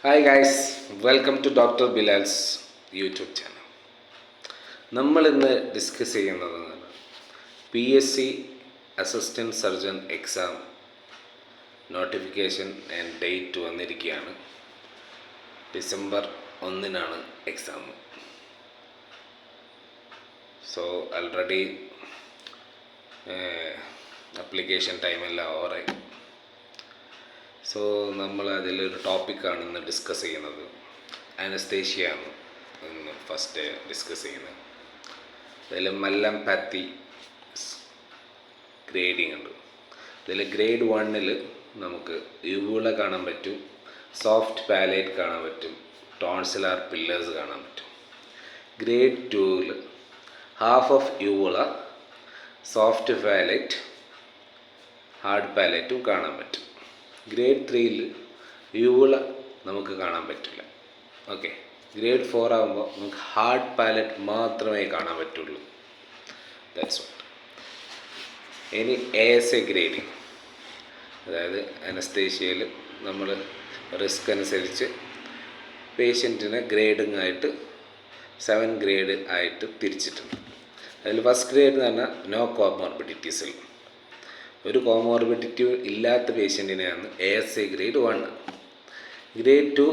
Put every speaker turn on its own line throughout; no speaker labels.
Hi guys, welcome to doctor Bilal's YouTube channel. നമ്മൾ ഇന്ന് discuss ചെയ്യുന്നത് PSC assistant surgeon exam notification and date വന്നിരിക്കുകയാണ്. December 1 exam. So already application ടൈമെല്ലാം ഓവറായി. So നമ്മൾ അതിലൊരു ടോപ്പിക്കാണ് ഇന്ന് ഡിസ്കസ് ചെയ്യുന്നത്. അനസ്തേഷ്യയാണ് ഇന്ന് ഫസ്റ്റ് ഡിസ്കസ് ചെയ്യുന്നത്. അതിൽ മല്ലംപാത്തി ഗ്രേഡിങ് ഉണ്ട്. ഇതിൽ ഗ്രേഡ് 1 നമുക്ക് യുവുള കാണാൻ പറ്റും, സോഫ്റ്റ് പാലേറ്റ് കാണാൻ പറ്റും, ടോൺസിലാർ പില്ലേഴ്സ് കാണാൻ പറ്റും. Grade 2 half of uvula, soft palate, hard പാലേറ്റും കാണാൻ പറ്റും. ഗ്രേഡ് 3 യുവുള നമുക്ക് കാണാൻ പറ്റില്ല. ഓക്കെ, ഗ്രേഡ് 4 ആകുമ്പോൾ നമുക്ക് ഹാർഡ് പാലറ്റ് മാത്രമേ കാണാൻ പറ്റുള്ളൂ. That's what. ഇനി ASA ഗ്രേഡിങ്, അതായത് അനസ്തേഷ്യയിൽ നമ്മൾ റിസ്ക് അനുസരിച്ച് പേഷ്യൻറ്റിനെ ഗ്രേഡിങ് ആയിട്ട് 7 ഗ്രേഡ് ആയിട്ട് തിരിച്ചിട്ടുണ്ട്. അതിൽ ഫസ്റ്റ് ഗ്രേഡ് എന്ന് പറഞ്ഞാൽ നോ കോമോർബിഡിറ്റീസിൽ, ഒരു കോമോർബിഡിറ്റി ഇല്ലാത്ത പേഷ്യൻറ്റിനെയാണ് ASA grade 1. Grade 2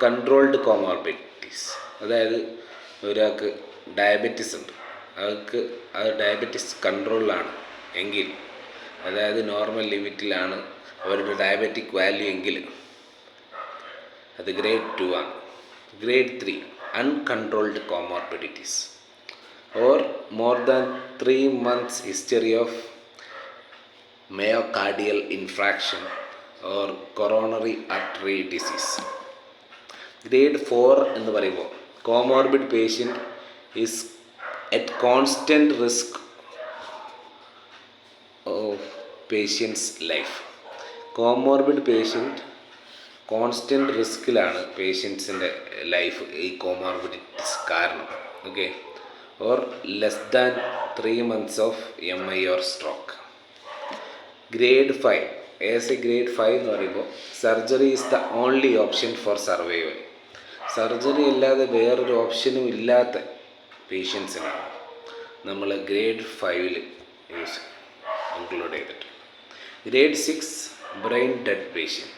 controlled comorbidities, അതായത് ഒരാൾക്ക് ഡയബറ്റിസ് ഉണ്ട്, അവർക്ക് അത് ഡയബറ്റിസ് കൺട്രോളിലാണ് എങ്കിൽ, അതായത് നോർമൽ ലിമിറ്റിലാണ് അവരുടെ ഡയബറ്റിക് വാല്യൂ എങ്കിൽ അത് ഗ്രേഡ് 2 ആണ്. Grade 3 uncontrolled comorbidities or more than 3 months history of myocardial infarction or coronary artery disease. Grade 4 എന്ന് പറയുമ്പോൾ comorbid patient is at constant risk of patient's life. Comorbid patient constant റിസ്കിലാണ് പേഷ്യൻസിൻ്റെ life ഈ comorbidities കാരണം. Okay, or less than 3 months of MI or stroke. Grade 5 ASA grade 5 എന്ന് പറയുമ്പോൾ surgery is the only option for survival. Surgery അല്ലാതെ വേറൊരു ഓപ്ഷനും ഇല്ലാത്ത പേഷ്യൻസിനാണ് നമ്മൾ ഗ്രേഡ് 5 ഇൻക്ലൂഡ് ചെയ്തിട്ട്. Grade 6 brain dead patient,